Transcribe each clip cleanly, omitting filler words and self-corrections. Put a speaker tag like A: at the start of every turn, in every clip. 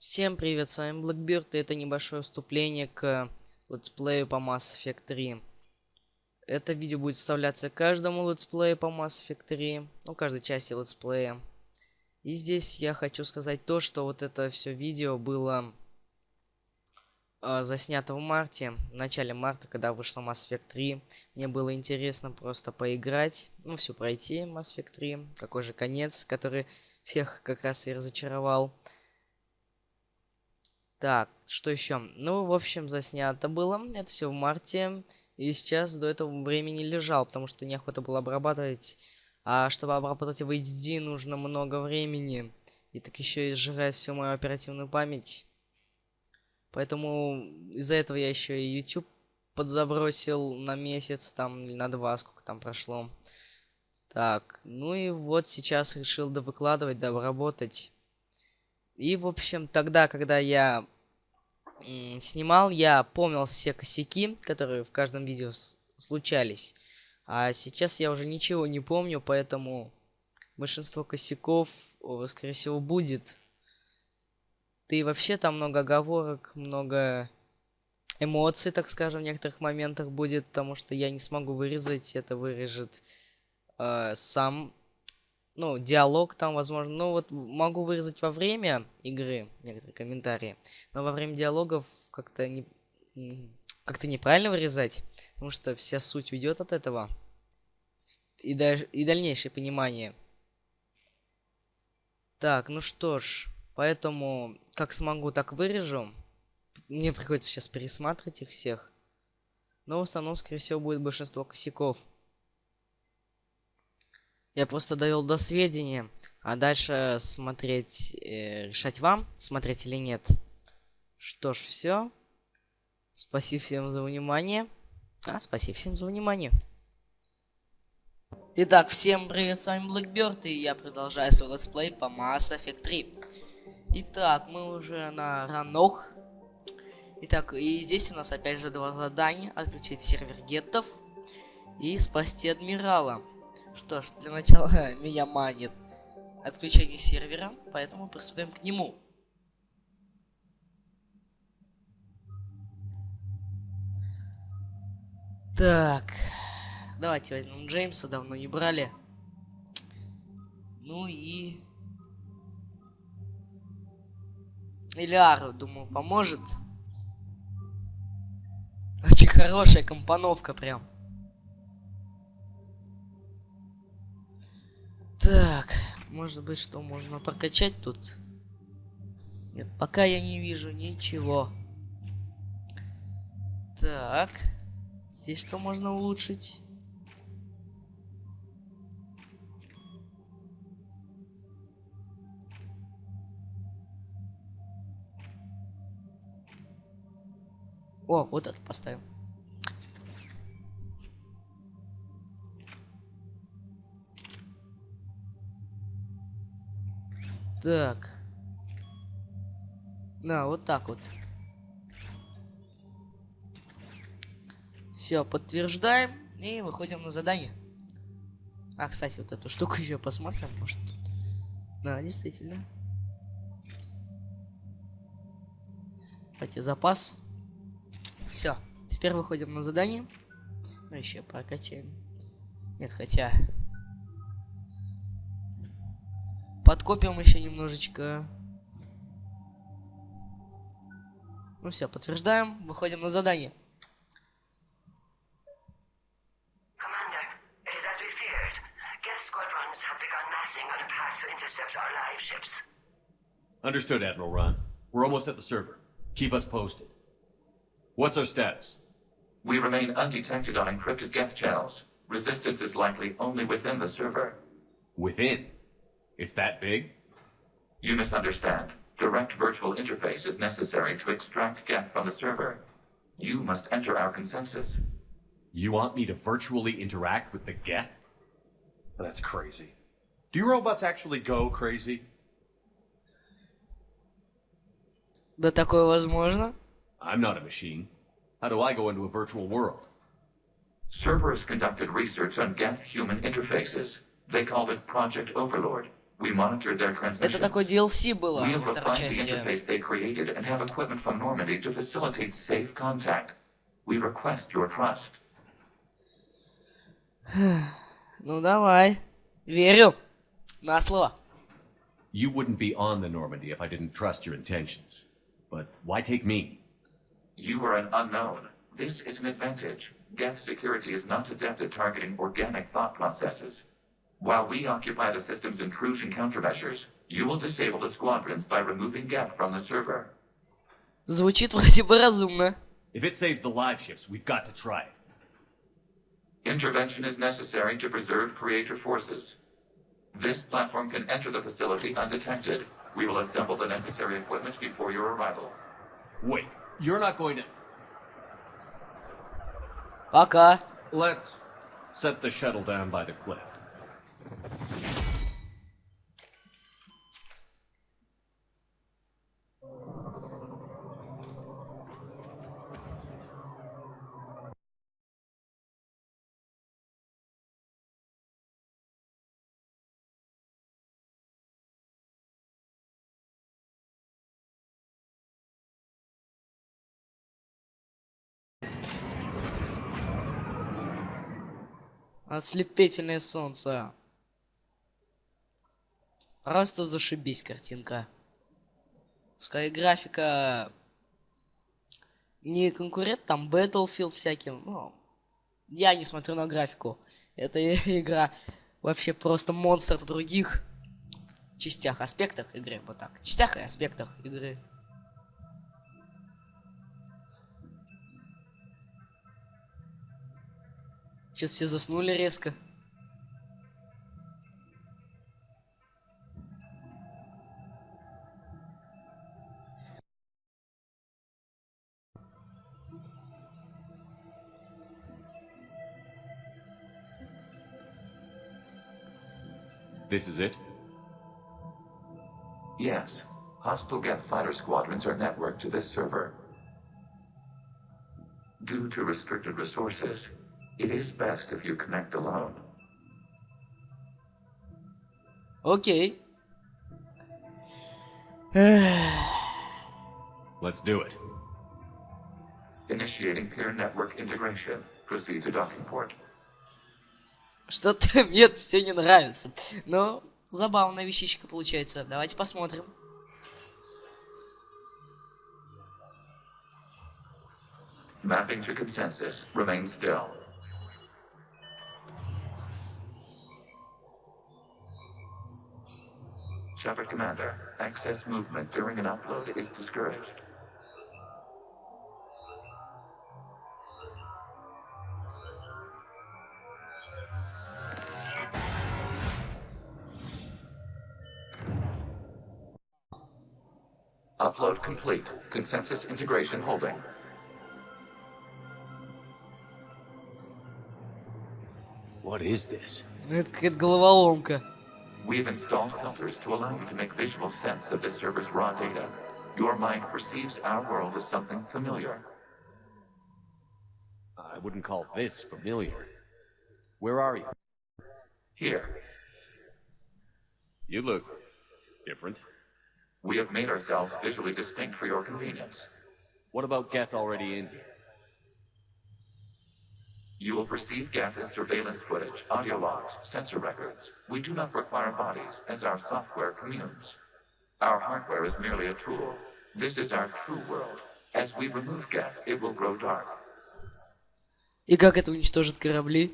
A: Всем привет, с вами Blackbird, и это небольшое вступление к летсплею по Mass Effect 3. Это видео будет вставляться каждому летсплею по Mass Effect 3, ну, каждой части летсплея. И здесь я хочу сказать то, что вот это все видео было заснято в марте, в начале марта, когда вышла Mass Effect 3. Мне было интересно просто поиграть, ну, все пройти Mass Effect 3, какой же конец, который всех как раз и разочаровал. Так, что еще? Ну, в общем, заснято было. Это все в марте. И сейчас до этого времени лежал, потому что неохота было обрабатывать. А чтобы обрабатывать в HD, нужно много времени. И так еще и сжигает всю мою оперативную память. Поэтому из-за этого я еще и YouTube подзабросил на месяц, там, или на два, сколько там прошло. Так, ну и вот сейчас решил довыкладывать, дообработать. И, в общем, тогда, когда я снимал, я помнил все косяки, которые в каждом видео случались. А сейчас я уже ничего не помню, поэтому большинство косяков, скорее всего, будет. Да и вообще там много оговорок, много эмоций, так скажем, в некоторых моментах будет, потому что я не смогу вырезать, это вырежет сам. Ну, диалог там, возможно. Ну, вот могу вырезать во время игры некоторые комментарии, но во время диалогов как-то неправильно вырезать, потому что вся суть уйдет от этого. И дальнейшее понимание. Так, ну что ж, поэтому как смогу, так вырежу. Мне приходится сейчас пересматривать их всех. Но в основном, скорее всего, будет большинство косяков. Я просто довел до сведения, а дальше смотреть, решать вам, смотреть или нет. Что ж, все. Спасибо всем за внимание. Спасибо всем за внимание. Итак, всем привет, с вами Blackbird, и я продолжаю свой летсплей по Mass Effect 3. Итак, мы уже на ранох. Итак, и здесь у нас опять же два задания. Отключить сервер геттов и спасти адмирала. Что ж, для начала меня манит отключение сервера, поэтому приступим к нему. Так, давайте возьмем Джеймса, давно не брали. Ну и... Илиару, думаю, поможет. Очень хорошая компоновка прям. Так, может быть, что можно прокачать тут? Нет, пока я не вижу ничего. Так, здесь что можно улучшить? О, вот это поставим. Так. На, вот так вот. Все, подтверждаем и выходим на задание. Кстати, вот эту штуку еще посмотрим, может. Да, действительно. Давайте запас. Все, теперь выходим на задание. Ну, еще прокачаем. Нет, хотя... Подкопим еще немножечко. Ну все, подтверждаем, выходим на задание.
B: Understood, Admiral Ron. We're almost at the server. Keep us posted. What's our status?
C: We remain undetected on encrypted Geth channels. Resistance is likely only within the server.
B: Within? It's that big?
C: You misunderstand. Direct virtual interface is necessary to extract Geth from the server. You must enter our consensus.
B: You want me to virtually interact with the Geth?
D: That's crazy. Do you robots actually go crazy?
A: Да такое возможно.
B: I'm not a machine. How do I go into a virtual world?
C: Cerberus conducted research on Geth human interfaces. They called it Project Overlord. We monitored their
A: Это
C: transmissions.
A: такое DLC было
C: We
A: во
C: have
A: второй
C: refined the
A: части.
C: interface they created and have equipment from Normandy to facilitate safe contact. We request your trust.
A: Ну давай. Верю. На слово.
B: You wouldn't be on the Normandy if I didn't trust your intentions. But why take me?
C: You are an unknown. This is an advantage. Geth security is not adept at targeting organic thought processes. While we occupy the system's intrusion countermeasures, you will disable the squadrons by removing Geth from the server.
A: Звучит вроде бы разумно.
B: If it saves the live ships, we've got to try it.
C: Intervention is necessary to preserve creator forces. This platform can enter the facility undetected. We will assemble the necessary equipment before your arrival.
B: Wait, you're not going to...
A: Пока.
B: Let's set the shuttle down by the cliff.
A: Ослепительное солнце. Просто зашибись картинка. Пускай графика не конкурент там Battlefield всяким. Ну, я не смотрю на графику. Эта игра вообще просто монстр в других частях, аспектах игры. Вот так. Частях и аспектах игры. Что-то все заснули резко.
B: This is it?
C: Yes, hostile Geth fighter squadrons are networked to this server. Due to restricted resources, it is best if you connect alone.
A: Окей.
B: Let's do it.
C: Initiating peer network integration. Proceed to docking port.
A: Что-то мне все не нравится. Но забавная вещичка получается. Давайте посмотрим.
C: Mapping to consensus. Remain still. Shepard Commander, access movement during an upload is discouraged. Upload complete. Consensus integration holding.
B: What is this?
A: Это какая-то головоломка.
C: We've installed filters to allow you to make visual sense of this server's raw data. Your mind perceives our world as something familiar.
B: I wouldn't call this familiar. Where are you?
C: Here,
B: You look different.
C: we have made ourselves visually distinct for your convenience.
B: What about Geth already in here?
C: You will perceive Geth as surveillance footage, audio logs, sensor records. We do not require bodies, as our software communes. Our hardware is merely a tool. This is our true world. As we remove Geth, it will grow dark.
A: И как это уничтожит корабли?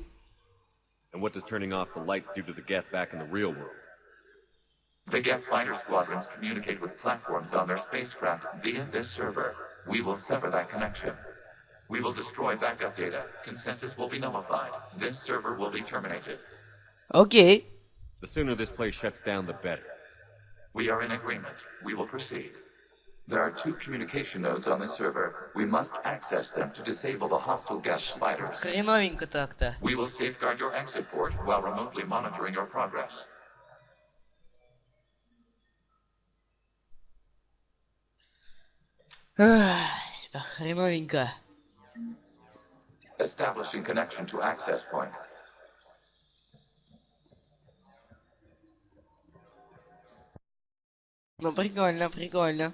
B: And what does turning off the lights do to the Geth back in the real world?
C: The Geth fighter squadrons communicate with platforms on their spacecraft via this server. We will sever that connection. We will destroy backup data. Consensus will be nullified. This server will be terminated.
A: Окей.
B: The sooner this place shuts down, the better.
C: We are in agreement. We will proceed. There are 2 communication nodes on this server. We must access them to disable the hostile Geth fighters.
A: Хреновенько так-то.
C: We will safeguard your exit port while remotely monitoring your progress.
A: Это хреновенько.
C: Establishing connection to access point.
A: Ну, прикольно, прикольно.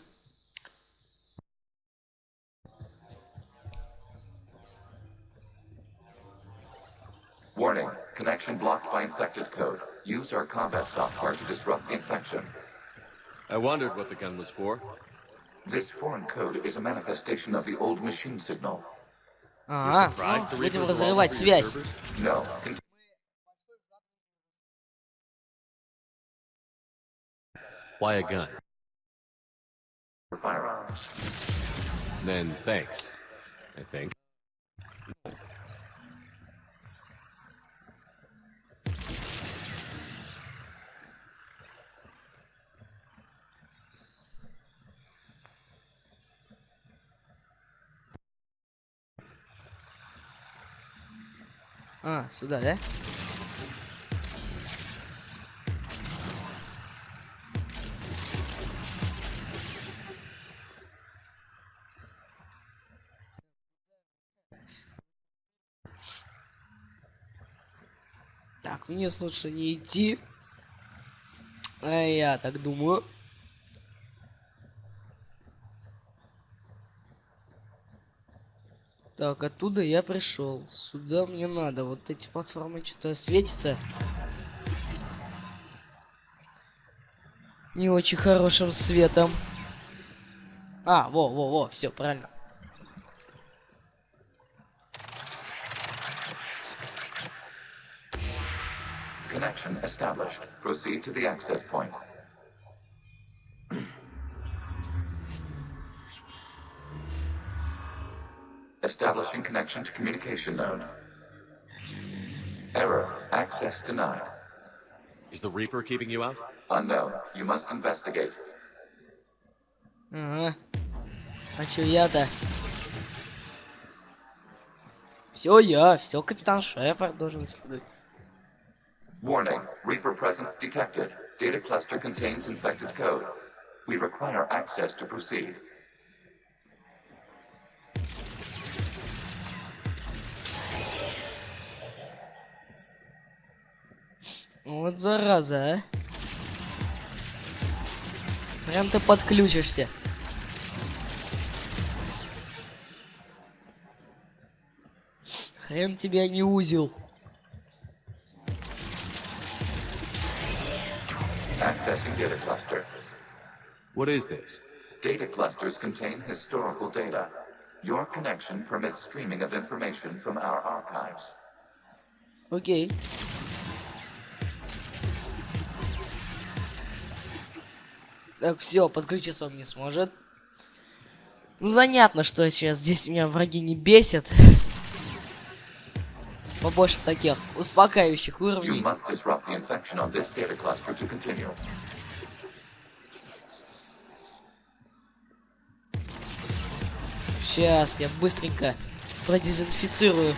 C: Warning, connection blocked by infected code. Use our combat software to disrupt the infection.
B: I wondered what the gun was for.
C: This foreign code is a manifestation of the old machine signal.
A: Ага, ну, будем разрывать связь.
C: No.
B: Why a gun?
C: For firearms.
B: Then thanks, I think.
A: А, сюда, да? Так, вниз лучше не идти. А я так думаю. Так, оттуда я пришел. Сюда мне надо. Вот эти платформы что-то светятся. Не очень хорошим светом. А, во, все, правильно.
C: Connection established. Proceed to the access point. Establishing connection to communication node. Error. Access denied.
B: Is the Reaper keeping you out?
C: Unknown. You must investigate.
A: Ага. А чё я-то? Все, капитан Шепард должен следовать.
C: Warning. Reaper presence detected. Data cluster contains infected code. We require access to proceed.
A: Вот зараза, а. Прям ты подключишься. Хрен тебя не узел.
C: Accessing data cluster.
B: What is this?
C: Data clusters contain historical data. Your connection permits streaming of information from our archives.
A: Окей. Так, все, подключиться он не сможет. Ну, занятно, что сейчас здесь меня враги не бесят. Побольше таких успокаивающих
C: You
A: уровней.
C: must disrupt the infection on this data cluster to continue.
A: Сейчас я быстренько продезинфицирую.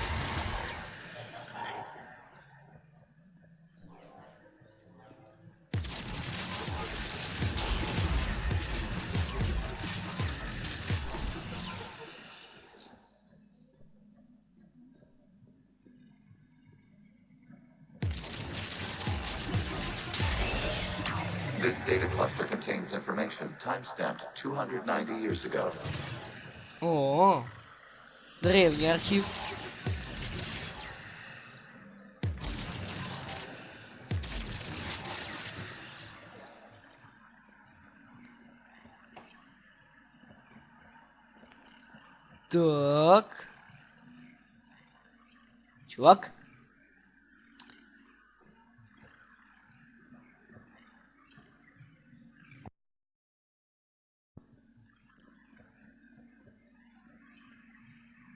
C: This data cluster contains information time-stamped 290 years ago.
A: О, древний архив. Так. Чувак.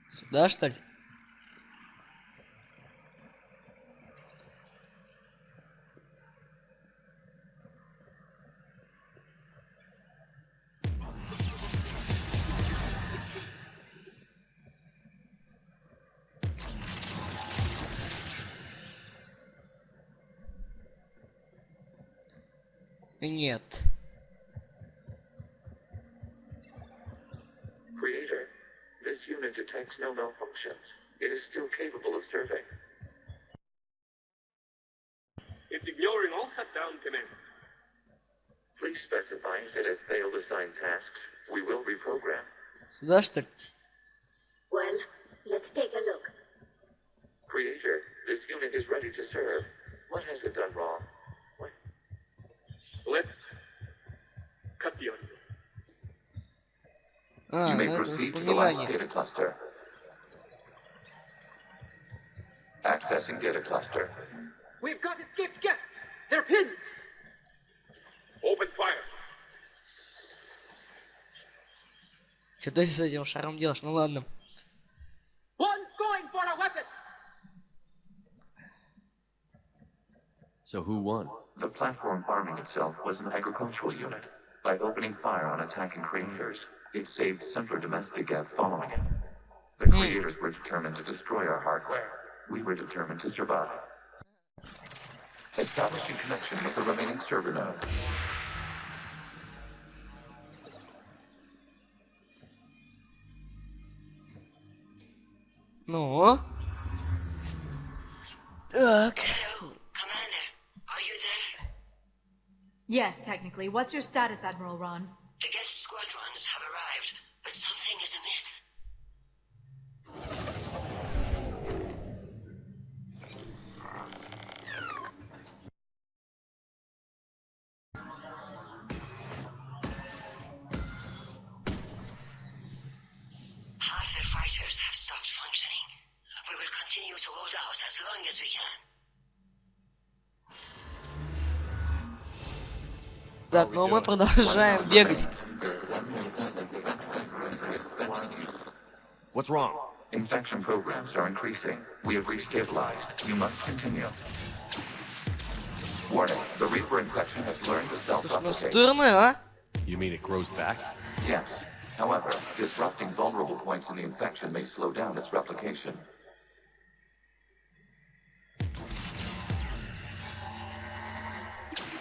A: Сюда, что ли? Нет.
C: Creator, this unit detects no malfunctions. It is still capable of serving.
E: It's ignoring all shutdown commands.
C: Please specify if it has failed assigned tasks, we will reprogram.
A: Сюда, что ли?
E: Well, let's take a look.
C: Creator, this unit is ready to serve. What has it done wrong? What?
F: Let's cut the audio.
C: You may
A: Ну это
C: proceed to the last
A: воспоминание.
C: data cluster. Accessing data cluster.
F: We've got escaped guests. They're pinned. Open fire.
A: Что ты с этим шаром делаешь? Ну ладно.
F: One's going for a weapon.
B: So who won?
C: The platform arming itself was an agricultural unit. By opening fire on attacking creators, it saved simpler domestic Gav following it. The creators were determined to destroy our hardware. We were determined to survive. Establishing connection with the remaining server node.
A: Ну? Так.
E: Commander, are you there?
G: Yes, technically. What's your status, Admiral Ron?
E: The guest squadrons have arrived, but something is amiss. Half their fighters have stopped functioning. We will continue to hold out as long as we can.
A: Так, ну мы продолжаем бегать.
B: What's wrong?
C: Infection programs are increasing. We have restabilized. You must continue. Warning, the Reaper infection has learned to
A: Слушай, ну
C: self-replicate.
A: стырно, а?
B: You mean it grows back?
C: Yes. However, disrupting vulnerable points in the infection may slow down its replication.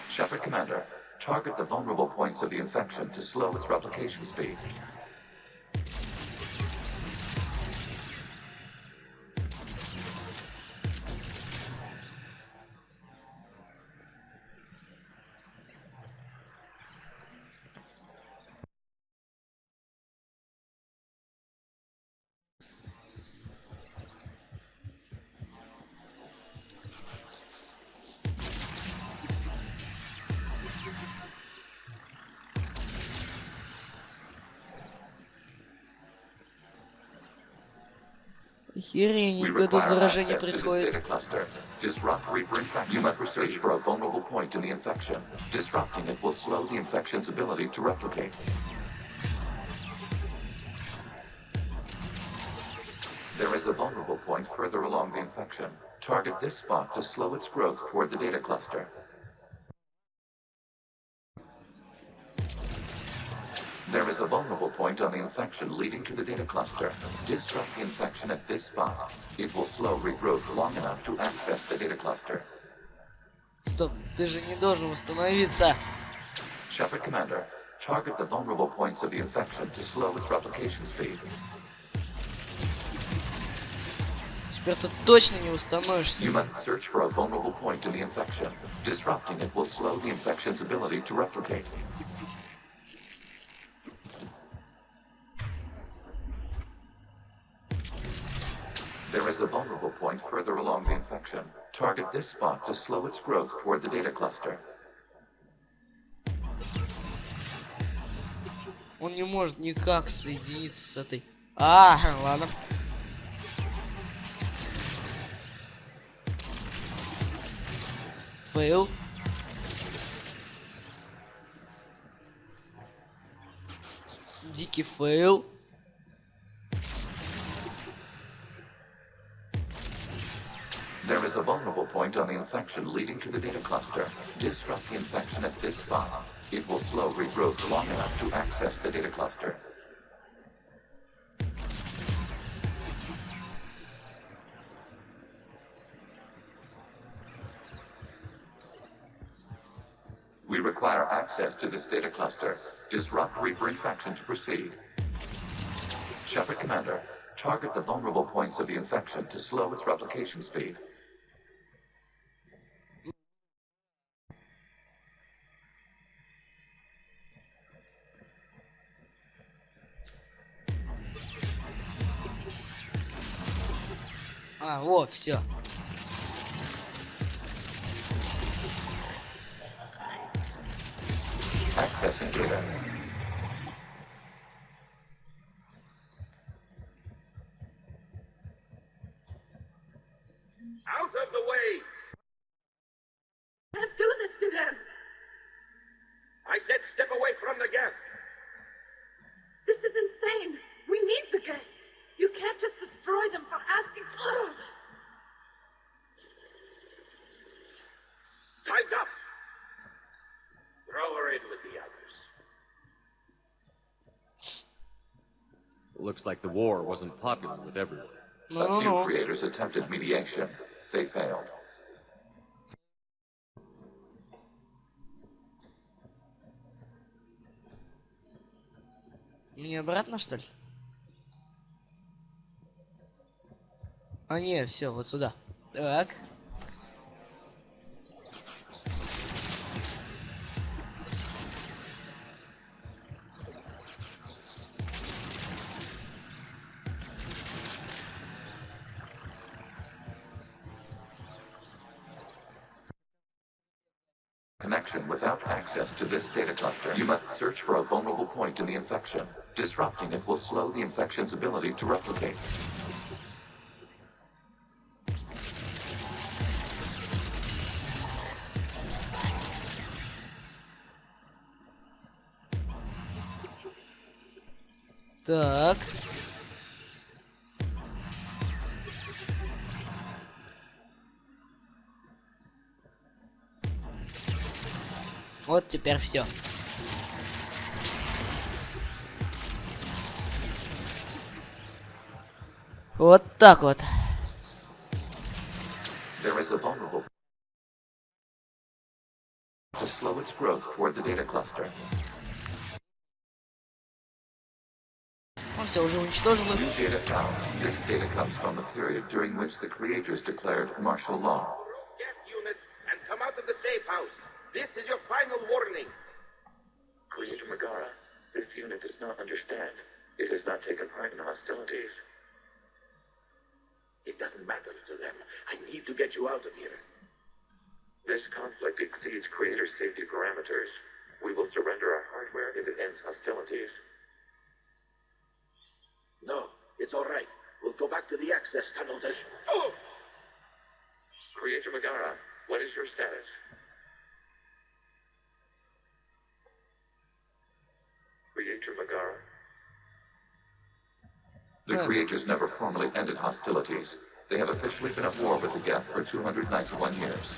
C: Shepard Commander, target the vulnerable points of the infection to slow its replication speed.
A: Херененько тут заражение происходит.
C: Disrupt Reaper infection. You must search for a vulnerable point in the infection. Disrupting it will slow the infection's ability to replicate. There is a vulnerable point further along the infection. Target this spot to slow its growth toward the data cluster. There is a vulnerable point on the infection leading to the data cluster. Disrupt the infection at this spot. It will slow regrowth long enough to access the data cluster.
A: Стоп, ты же не должен восстановиться.
C: Shepard Commander, target the vulnerable points of the infection to slow its replication speed.
A: Теперь ты точно не восстановишься.
C: You must search for a vulnerable point in the infection. Disrupting it will slow the infection's ability to replicate. There is a vulnerable point further along the infection. Target this spot to slow its growth toward the data cluster.
A: Он не может никак соединиться с этой... А, ладно. Фейл. Дикий фейл.
C: There is a vulnerable point on the infection leading to the data cluster. Disrupt the infection at this spot. It will slow regrowth long enough to access the data cluster. We require access to this data cluster. Disrupt Reaper infection to proceed. Shepard Commander, target the vulnerable points of the infection to slow its replication speed.
A: А, во, все.
C: Accessing data.
F: Out of the way!
H: Can't do this to them!
F: I said step away from the gap!
H: This is insane! We need the gate! You can't just destroy them for asking. Ugh.
F: Time's up! Throw her in with the others.
B: Looks like the war wasn't popular with everyone.
C: A few creators attempted mediation. They failed.
A: Мне обратно, что ли? А, не, все, вот сюда. Так.
C: Connection without access to this data cluster. You must search for a vulnerable point in the infection. Disrupting it will slow the infection's ability to replicate.
A: Так. Вот теперь все. Вот так вот.
C: There is a vulnerable to slow its growth toward the data cluster.
A: Он все уже уничтожил их.
C: New data found. This data comes from the period during which the creators declared martial law.
F: Gas units and come out of the safe house. This is your final warning.
C: Creator Megara, this unit does not understand. It has not taken part in hostilities.
F: It doesn't matter to them. I need to get you out of here.
C: This conflict exceeds creator safety parameters. We will surrender our hardware if it ends hostilities.
F: No, it's all right. We'll go back to the access tunnels and... Oh!
C: Creator Megara, what is your status? Creator Megara. The creators never formally ended hostilities. They have officially been at war with the Geth for 291 years.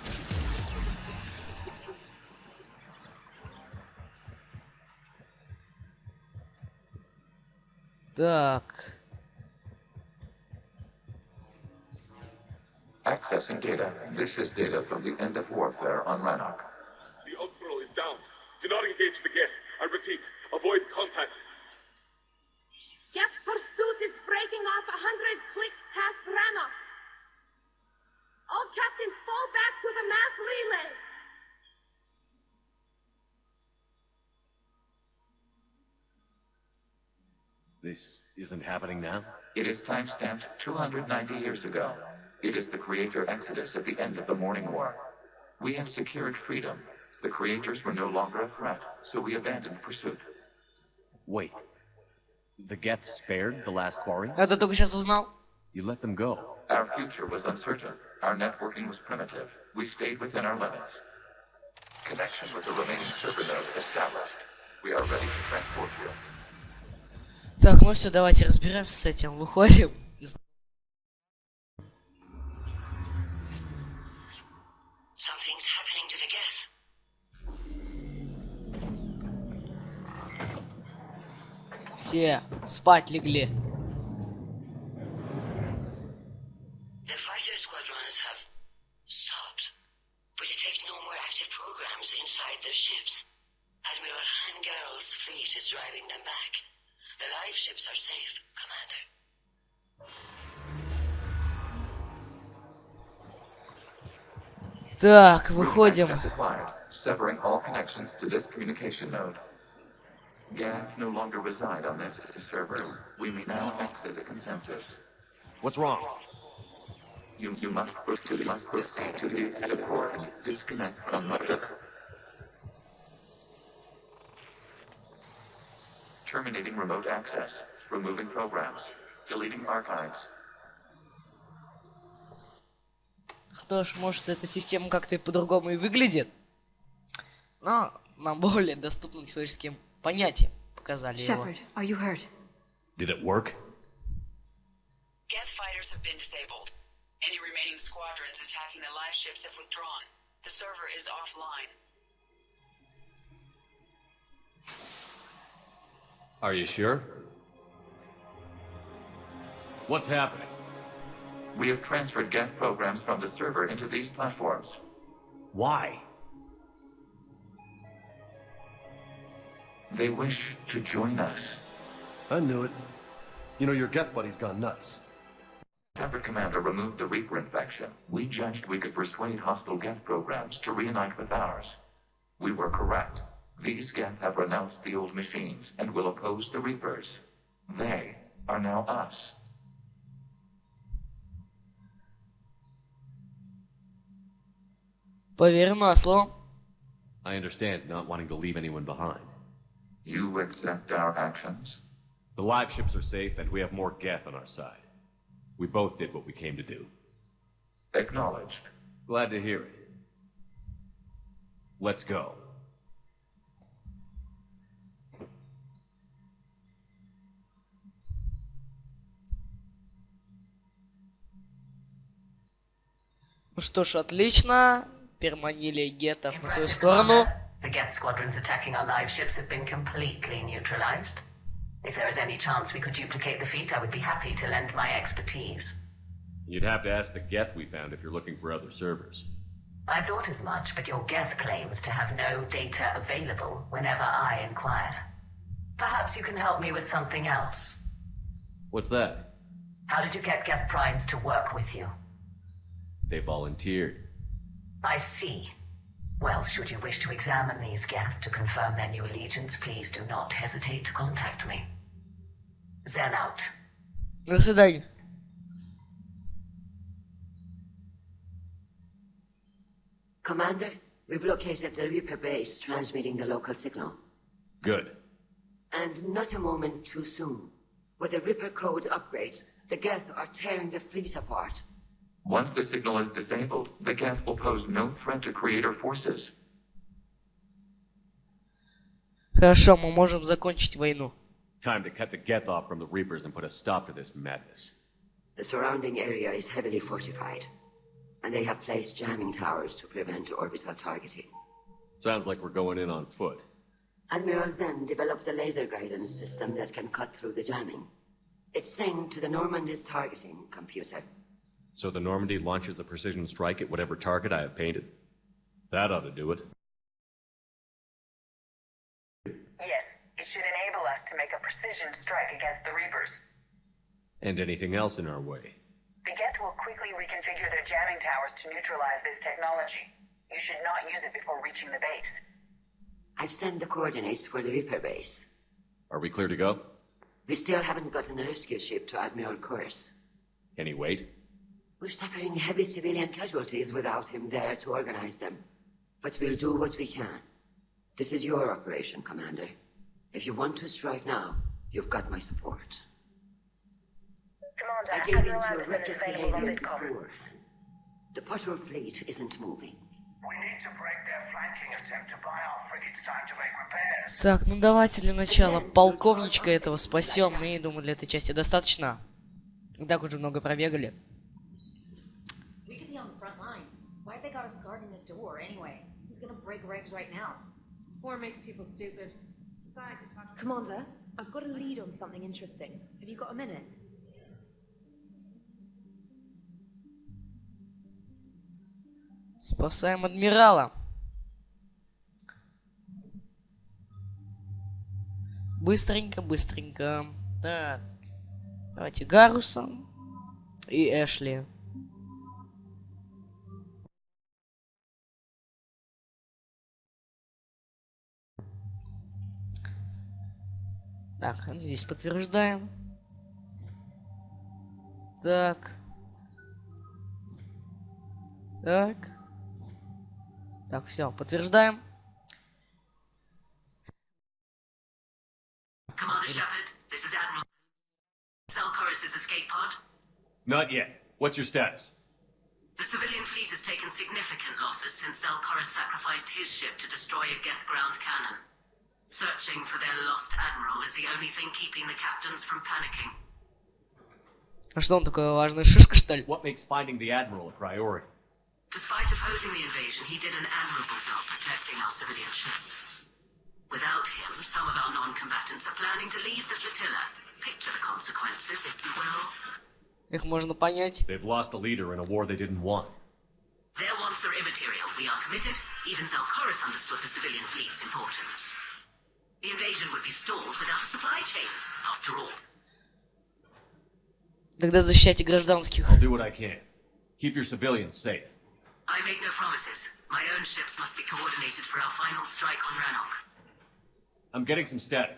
A: Так.
C: Accessing data. This is data from the end of warfare on Rannoch.
F: The Austral is down. Do not engage the Geth. I repeat, avoid contact.
H: Geth pursuit is breaking off 100 clicks past Rannoch. All captains fall back to the mass relay.
B: This isn't happening now?
C: It is timestamped 290 years ago. It is the creator exodus at the end of the Morning War. We have secured freedom. The creators were no longer a threat, so we abandoned pursuit.
B: Wait. The Geth spared the last quarry?
A: Это только сейчас узнал.
B: You let them go.
C: Our future was uncertain. Our networking was primitive. We stayed within our limits. Connection with the remaining server node established. We are ready to transport you.
A: Так, ну все, давайте разберемся с этим. Выходим.
E: Something's happening to the Geth.
A: Все спать легли.
E: The fighter squadrons have stopped, but detect no more active programs inside their ships. Admiral Hangarl's fleet is driving them back. The live ships are safe, Commander.
A: Так, выходим.
C: Access acquired, severing all connections to this communication node. Geth no longer reside on this server. We may now exit the consensus.
B: What's wrong?
C: You must proceed to the exit port. Disconnect from mother. Terminating remote access. Removing programs. Deleting archives.
A: Что ж, может, эта система как-то по-другому и выглядит, но на более доступным человеческим понятием показали его.
G: Shepard, are you hurt?
B: Did it work?
E: Geth fighters have been disabled. Any remaining squadrons attacking the live ships have withdrawn. The server is offline.
B: Are you sure? What's happening?
C: We have transferred Geth programs from the server into these platforms.
B: Why?
C: They wish to join us.
D: I knew it. You know, your Geth buddy's gone nuts.
C: Shepard Commander removed the Reaper infection. We judged we could persuade hostile Geth programs to reunite with ours. We were correct. These Geth have renounced the old machines and will oppose the Reapers. They are now us.
A: Поверь на слово.
B: I understand not wanting to leave anyone behind.
C: You accept our actions?
B: The live ships are safe, and we have more Geth on our side. We both did what we came to do.
C: Acknowledged.
B: Glad to hear it. Let's go.
A: Ну что ж, отлично. Переманили гетов на свою сторону.
E: The Geth squadrons attacking our live ships have been completely neutralized. If there is any chance we could duplicate the feat, I would be happy to lend my expertise.
B: You'd have to ask the Geth we found if you're looking for other servers.
E: I thought as much, but your Geth claims to have no data available whenever I inquire. Perhaps you can help me with something else.
B: What's that?
E: How did you get Geth primes to work with you?
B: They volunteered.
E: I see. Well, should you wish to examine these Geth to confirm their new allegiance, please do not hesitate to contact me. Zen out.
A: До свидания.
E: Commander, we've located the Reaper base transmitting the local signal.
B: Good.
E: And not a moment too soon. With the Reaper code upgrades, the Geth are tearing the fleet apart.
C: Once the signal is disabled, the Geth will pose no threat to Creator forces.
A: Хорошо, мы можем закончить войну.
B: Time to cut the Geth off from the Reapers and put a stop to this madness.
E: The surrounding area is heavily fortified, and they have placed jamming towers to prevent orbital targeting.
B: Sounds like we're going in on foot.
E: Admiral Zen developed a laser guidance system that can cut through the jamming. It's synced to the Normandy's targeting computer.
B: So the Normandy launches a precision strike at whatever target I have painted. That ought to do it.
I: Yes, it should enable us to make a precision strike against the Reapers.
B: And anything else in our way.
I: The Geth will quickly reconfigure their jamming towers to neutralize this technology. You should not use it before reaching the base.
E: I've sent the coordinates for the Reaper base.
B: Are we clear to go?
E: We still haven't gotten the rescue ship to Admiral Kurz.
B: Can he wait?
E: We're suffering heavy civilian casualties without him there to organize them. But we'll do what we can. This is your operation, Commander. If you want to strike now, you've got my support.
I: Commander,
E: I gave in
I: Admiral
E: to
I: Anderson
E: reckless
I: is available on
E: behavior
I: Vidcom.
E: beforehand. The patrol fleet isn't moving.
F: We need to break their flanking attempt to buy our frigates time to make repairs.
A: Так, ну давайте для начала полковничка этого спасем. И думаю, для этой части достаточно. И так уже много пробегали.
G: We could be on the front lines. Why they got us guarding the door anyway? He's gonna break regs right now.
H: War makes people stupid. Commander, I've got a lead on something interesting. Have you got a minute?
A: Спасаем адмирала. Быстренько, быстренько. Так. Давайте Гаруса и Эшли. Так, здесь подтверждаем. Так. Так. Так, все, подтверждаем.
J: Commander Shepard, this is Admiral Selchorus's escape pod.
B: Not yet. What's your status?
J: The civilian fleet has taken significant losses since Selchorus sacrificed his ship to destroy a Geth ground cannon. Searching for their lost admiral is the only thing keeping the captains from panicking.
A: А что он такой важный? Шишка, что ли?
B: What makes finding the Admiral a priority?
J: Despite opposing the invasion, he did an admirable job protecting our civilian ships. Without him, some of our non-combatants are planning to leave the flotilla. Picture the consequences, if you will.
A: Их можно понять.
B: They've lost a leader in a war they didn't want.
J: Their wants are immaterial. We are committed. Even Selchorus understood the civilian fleet's importance. The invasion would be stalled without a supply chain, after all.
A: Тогда защищайте гражданских.
B: I'll do what I can. Keep your civilians safe.
J: I make no promises. My own ships must be coordinated for our final strike on Rannoch.
B: I'm getting some static.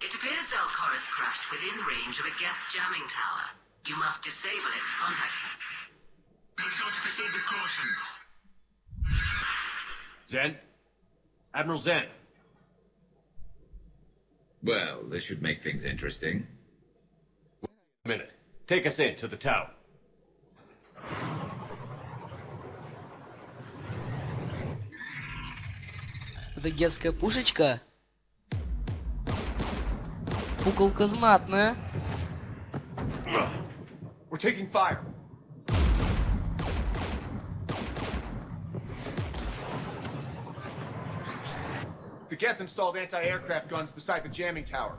J: It appears Selchorus crashed within range of a Geth jamming tower. You must disable it to contact him. Make sure to proceed with caution.
B: Zen? Admiral Zen?
K: Well, this should make things interesting.
B: A minute. Take us in to the tower.
A: Это детская пушечка. Куколка знатная.
D: We're taking fire. The Geth installed anti-aircraft guns beside the jamming tower.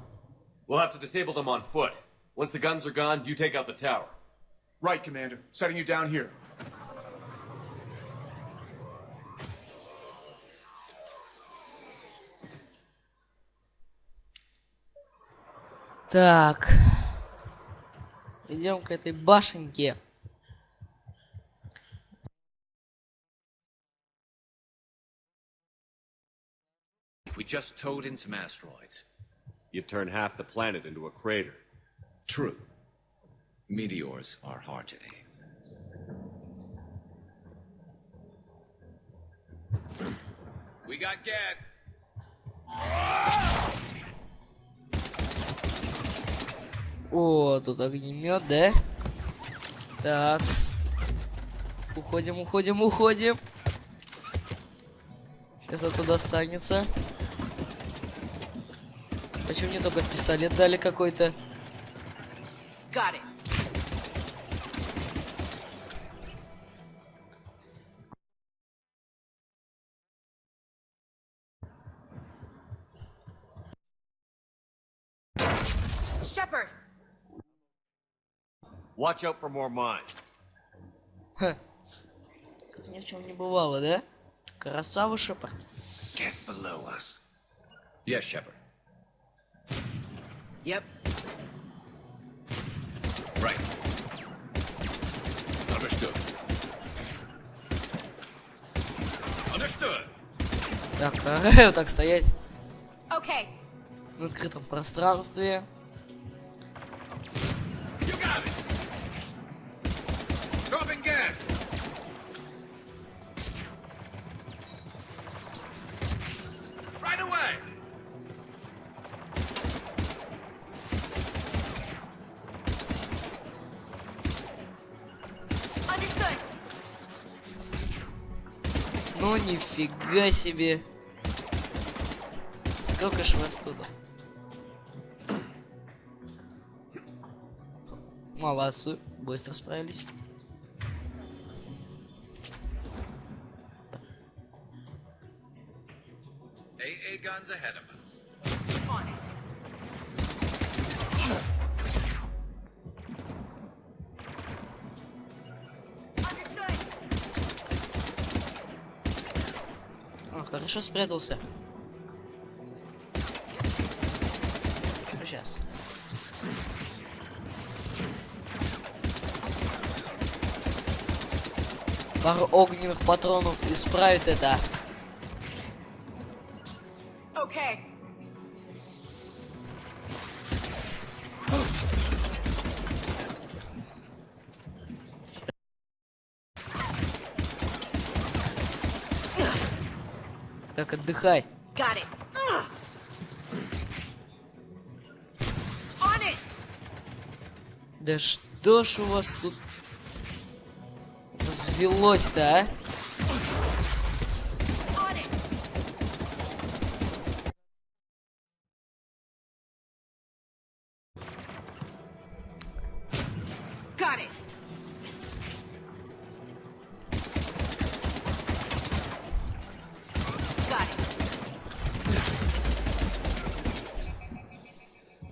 B: We'll have to disable them on foot. Once the guns are gone, you take out the tower.
D: Right, Commander. Setting you down here.
A: Так. Идем к этой башенке.
K: If we just towed in some asteroids.
B: You'd turn half the planet into a crater.
K: True. Meteors are hard to aim. We got Geth.
A: О, тут огнемет, да? Так. Уходим, уходим, уходим. Сейчас оттуда останется. Почему мне только пистолет дали какой-то?
G: Got it. Shepard.
B: Watch out for more mines.
A: Ха. Как ни в чем не бывало, да? Красава, Шепард.
K: Get below us. Yes, Shepard.
G: Yep.
K: Right. Understood. Understood.
A: Так, вот так стоять
G: Okay.
A: в открытом пространстве.
K: You got it. Dropping gas. Right away.
G: Understood.
A: Ну нифига себе. Сколько ж вас тут? Молодцы, быстро справились.
K: AA guns ahead of us.
G: On it. Understood.
A: А, хорошо спрятался. Ну, сейчас. Пару огненных патронов исправит это.
G: Okay.
A: Так, отдыхай.
G: Got it. On it.
A: Да что ж у вас тут развелось-то, а?
G: On it. Got it. Got it.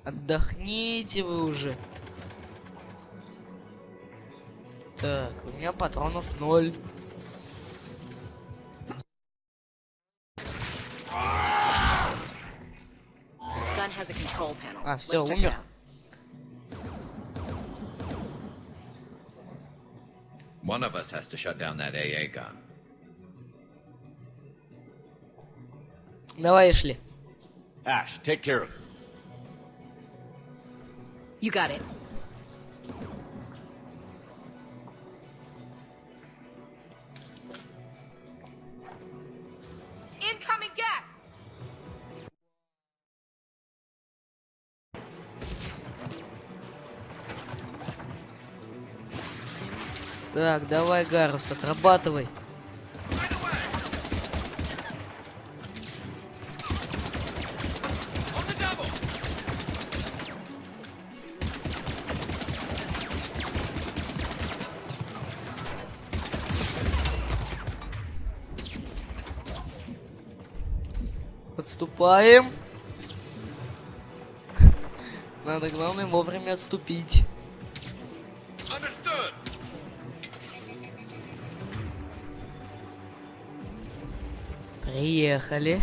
A: Отдохните вы уже. Так, у меня патронов 0.
G: Gun has a control panel.
A: А, все,
G: Let's check it
A: умер.
G: out.
K: One of us has to shut down that AA gun.
A: Давай, Эшли.
B: Ash, take care of it.
G: You got it. Incoming gas.
A: Так, давай, Гарус, отрабатывай. Отступаем. Надо, главное, вовремя отступить. Приехали.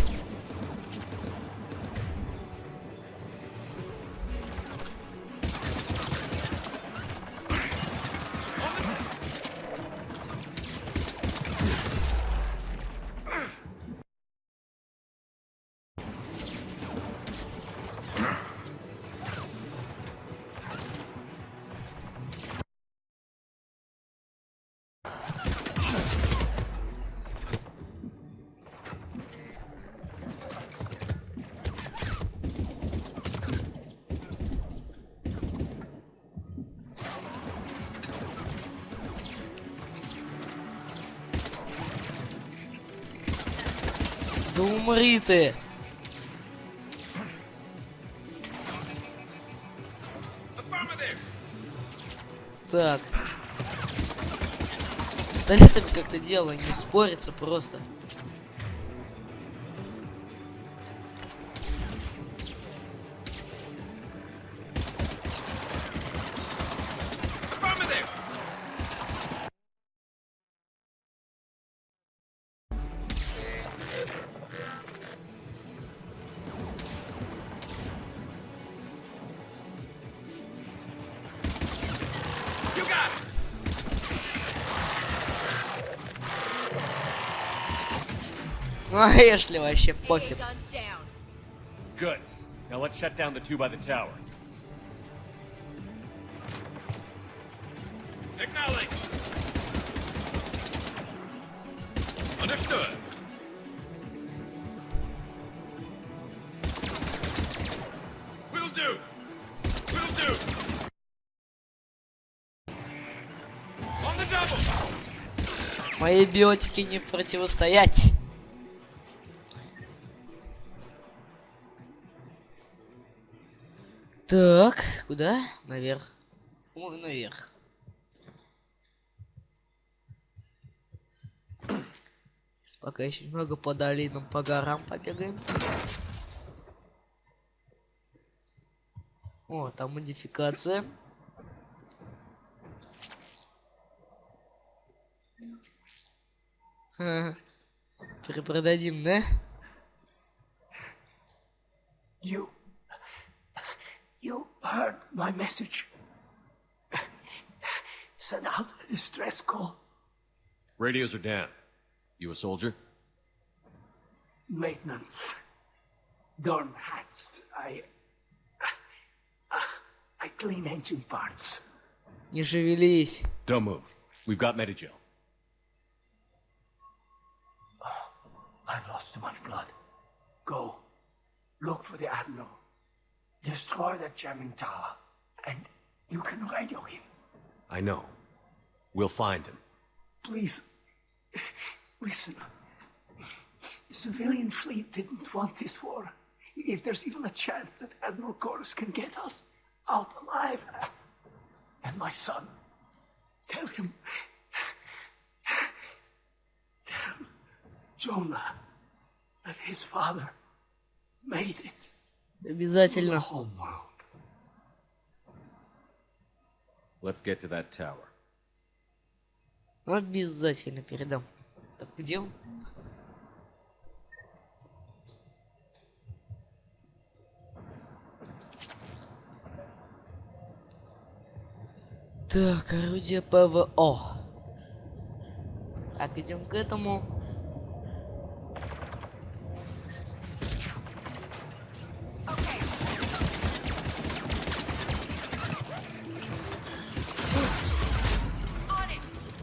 A: Да умри ты! Так. С пистолетами как-то дело не спорится просто. Ну, Эшли вообще пофиг.
B: Good. Now let's shut down the two by the tower. Acknowledge. Understood. Will do. Will do. On the double.
A: Моей биотике не противостоять. Так, куда? Наверх. Ой, наверх. Сейчас пока еще немного по долинам, по горам побегаем. О, там модификация. Перепродадим, да?
L: You heard my message. Send out a distress call.
B: Radios are down. You a soldier?
L: Maintenance. Dorm hats. I clean engine parts.
A: Не шевелись.
B: Don't move. We've got Medigel.
L: I I've lost too much blood. Go. Look for the Admiral. Destroy that jamming tower. And you can radio him.
D: I know. We'll find him.
L: Please. Listen. The civilian fleet didn't want this war. If there's even a chance that Admiral Chorus can get us out alive. And my son. Tell him. Tell Jonah that his father made it.
A: Обязательно.
K: Let's get to that tower.
A: Обязательно передам. Так, где он? Так, орудие ПВО. Так, идем к этому.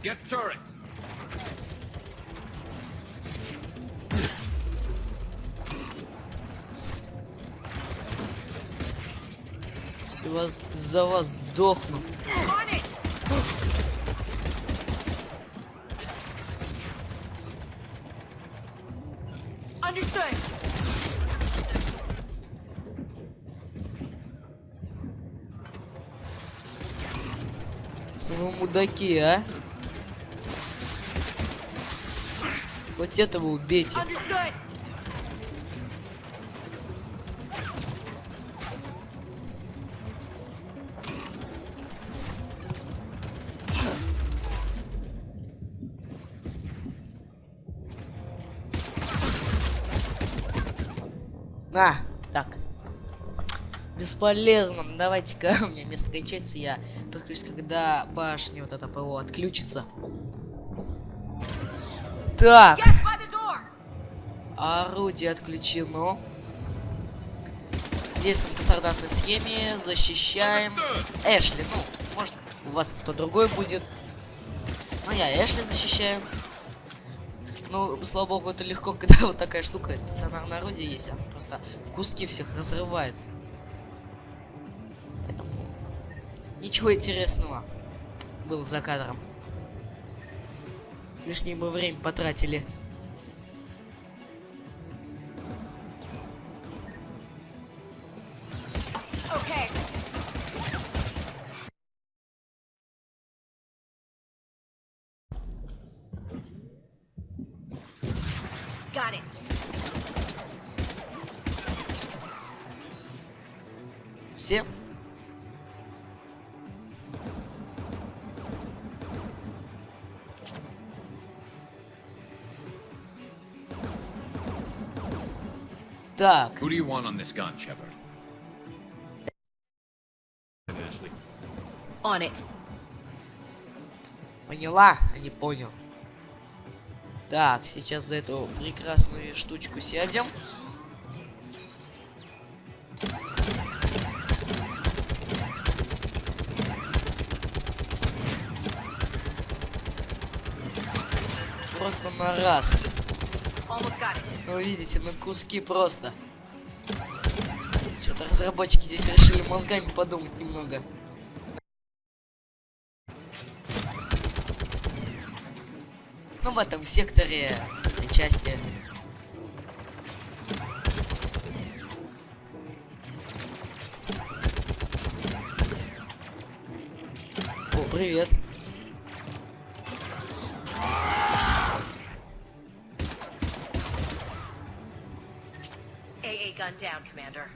K: Get turret.
A: Если вас за вас сдохну. Вы мудаки, а? Вот этого убейте. На, так. Бесполезно. Давайте-ка у меня место кончается. Я подключусь, когда башня вот эта ПО отключится. Так. Орудие отключено. Действуем по стандартной схеме. Защищаем. Эшли, ну, может, у вас кто-то другой будет. Ну, я Эшли защищаю. Ну, слава богу, это легко, когда вот такая штука, стационарное орудие есть. Она просто в куски всех разрывает. Поэтому ничего интересного было за кадром. Лишнее мы время потратили.
G: Okay. Got it.
A: Все? Так.
K: Who do you want on this gun, Shepard?
G: On it.
A: Поняла, а не понял. Так, сейчас за эту прекрасную штучку сядем. Просто на раз. Ну, видите, на куски просто. Что-то разработчики здесь решили мозгами подумать немного. Ну, в этом секторе, этой части. О, привет.
G: Gun down, Commander.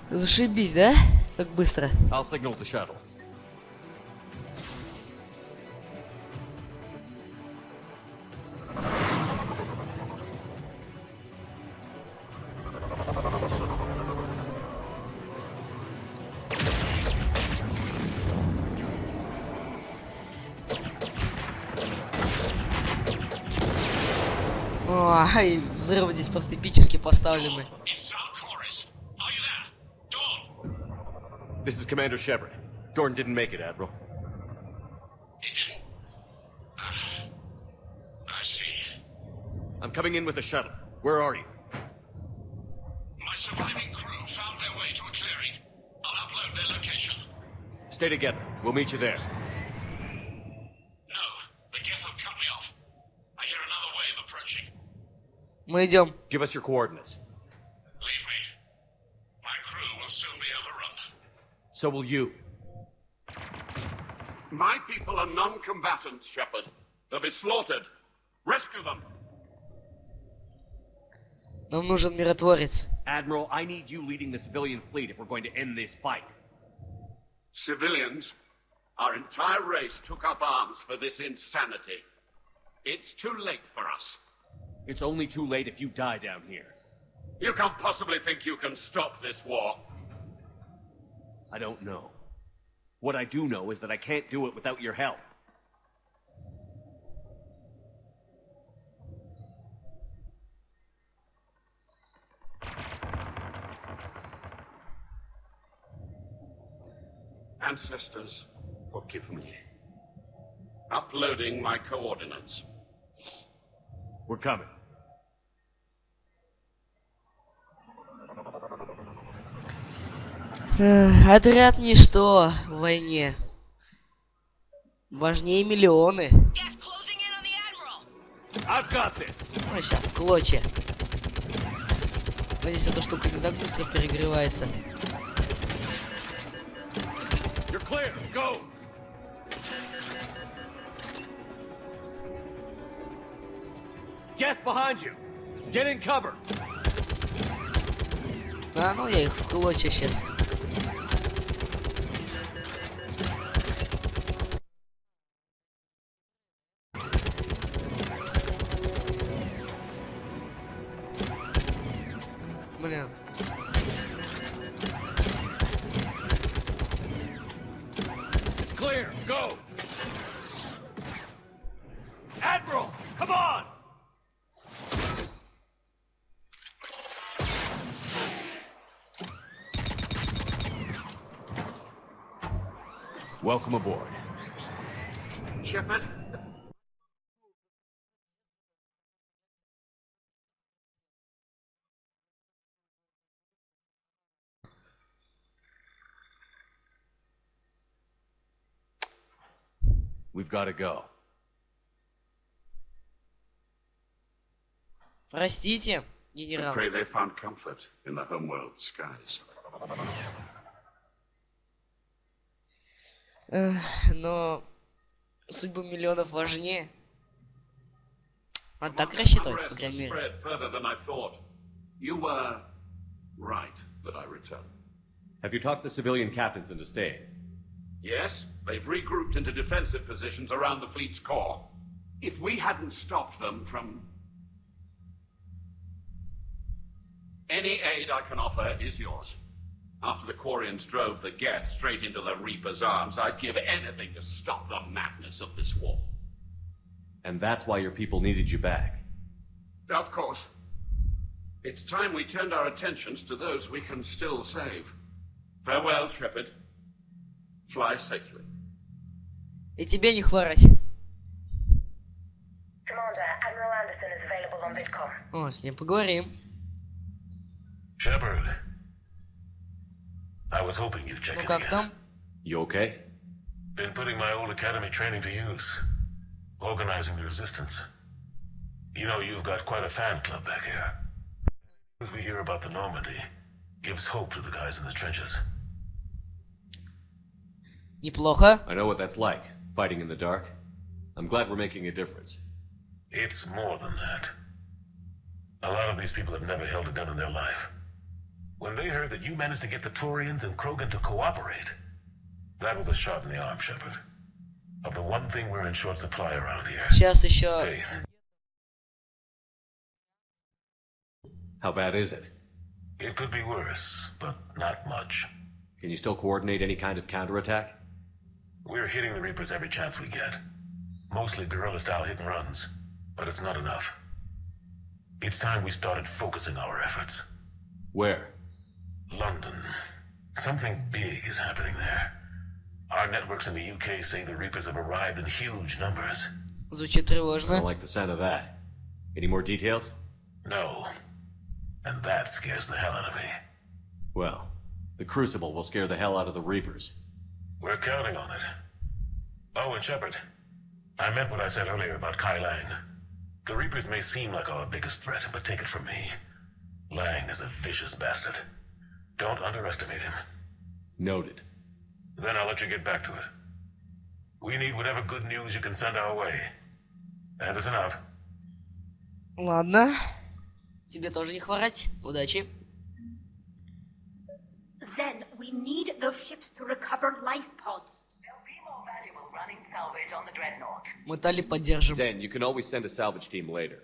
A: Зашибись, да? Как быстро.
D: I'll signal the shuttle.
A: Ай, взрывы здесь просто эпически поставлены.
D: This is Commander Shepard. Jordan didn't make it, Admiral.
M: He didn't? I see.
D: I'm coming in with the shuttle.
B: Where are you?
M: My surviving crew found their way to a clearing. I'll upload their location.
B: Stay together. We'll meet you there.
M: No, the Geth have cut me off. I hear another wave approaching.
A: Мы идем.
B: Give us your coordinates.
M: Leave me. My crew will soon be overrun.
B: So will you.
F: My people are non-combatants, Shepard. They'll be slaughtered. Rescue them.
A: Нам нужен миротворец.
B: Admiral, I need you leading the civilian fleet if we're going to end this fight.
F: Civilians, our entire race took up arms for this insanity. It's too late for us.
B: It's only too late if you die down here.
F: You can't possibly think you can stop this war.
B: I don't know. What I do know is that I can't do it without your help.
F: Ancestors, forgive me. Uploading my coordinates.
B: We're coming.
A: Отряд ничто в войне. Важнее миллионы. Ну, сейчас в клочья. Надеюсь, эта штука не так быстро перегревается.
B: Geth behind you. Get in cover.
A: А ну я их в клочья сейчас. Блин.
B: It's clear. Go. Admiral, come on. Welcome aboard.
F: Shepard?
B: We've got to go.
A: Простите,
F: I
A: генерал.
F: pray they found comfort in the homeworld skies.
A: Но судьбы миллионов важнее. А так рассчитывать, по крайней мере.
F: Spread further than I thought. You were right that I returned.
B: Have you talked the civilian captains into staying?
F: Yes, they've regrouped into defensive positions around the fleet's core. If we hadn't stopped them from... Any aid I can offer is yours. After the Quarians drove the Geth straight into the Reaper's arms, I'd give anything to stop the madness of this war.
B: And that's why your people needed you back.
F: Of course. It's time we turned our attentions to those we can still save. Farewell, Shepard. Fly safely.
A: И тебе не хворать.
I: Commander, Admiral Anderson is available on Vidcom.
A: О, с ним поговорим.
M: Shepard. I was hoping you'd check
A: Ну
M: in
A: как
M: again.
A: там?
B: You okay?
M: Been putting my old academy training to use. Organizing the resistance. You know, you've got quite a fan club back here. As we hear about the Normandy, gives hope to the guys in the trenches.
A: Неплохо.
B: I know what that's like, fighting in the dark. I'm glad we're making a difference.
M: It's more than that. A lot of these people have never held a gun in their life. When they heard that you managed to get the Turians and Krogan to cooperate, that was a shot in the arm, Shepard. Of the one thing we're in short supply around here.
A: Сейчас еще...
M: Faith.
B: How bad is it?
M: It could be worse, but not much.
B: Can you still coordinate any kind of counterattack?
M: We're hitting the Reapers every chance we get. Mostly guerrilla-style hit and runs, but it's not enough. It's time we started focusing our efforts.
B: Where?
M: London. Something big is happening there. Our networks in the UK say the Reapers have arrived in huge numbers.
A: Звучит
B: I
A: тревожно.
B: don't like the sound of that. Any more details?
M: No. And that scares the hell out of me.
B: Well, the Crucible will scare the hell out of the Reapers.
M: We're counting on it. Oh, and Shepard, I meant what I said earlier about Kai Lang. The Reapers may seem like our biggest threat, but take it from me. Lang is a vicious bastard. Don't underestimate him.
B: Noted.
M: Then I'll let you get back to it. We need whatever good news you can send our way. Anderson out.
A: Ладно. Тебе тоже не хворать. Удачи.
H: Then we need those ships to recover life pods.
I: There'll be more valuable running salvage on the Dreadnought.
A: Мы Тали поддержим.
N: Zen, you can always send a salvage team later.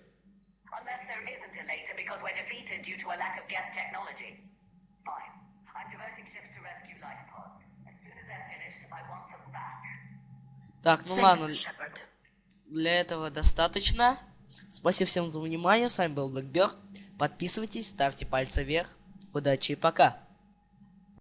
I: Unless there isn't a later because we're defeated due to a lack of gas technology. Fine. I'm diverting ships to rescue life pods. As soon as they're finished, I want them back.
A: Так, ну ладно. Для этого достаточно. Спасибо всем за внимание. С вами был Blackbird. Подписывайтесь, ставьте пальцы вверх. Удачи и пока.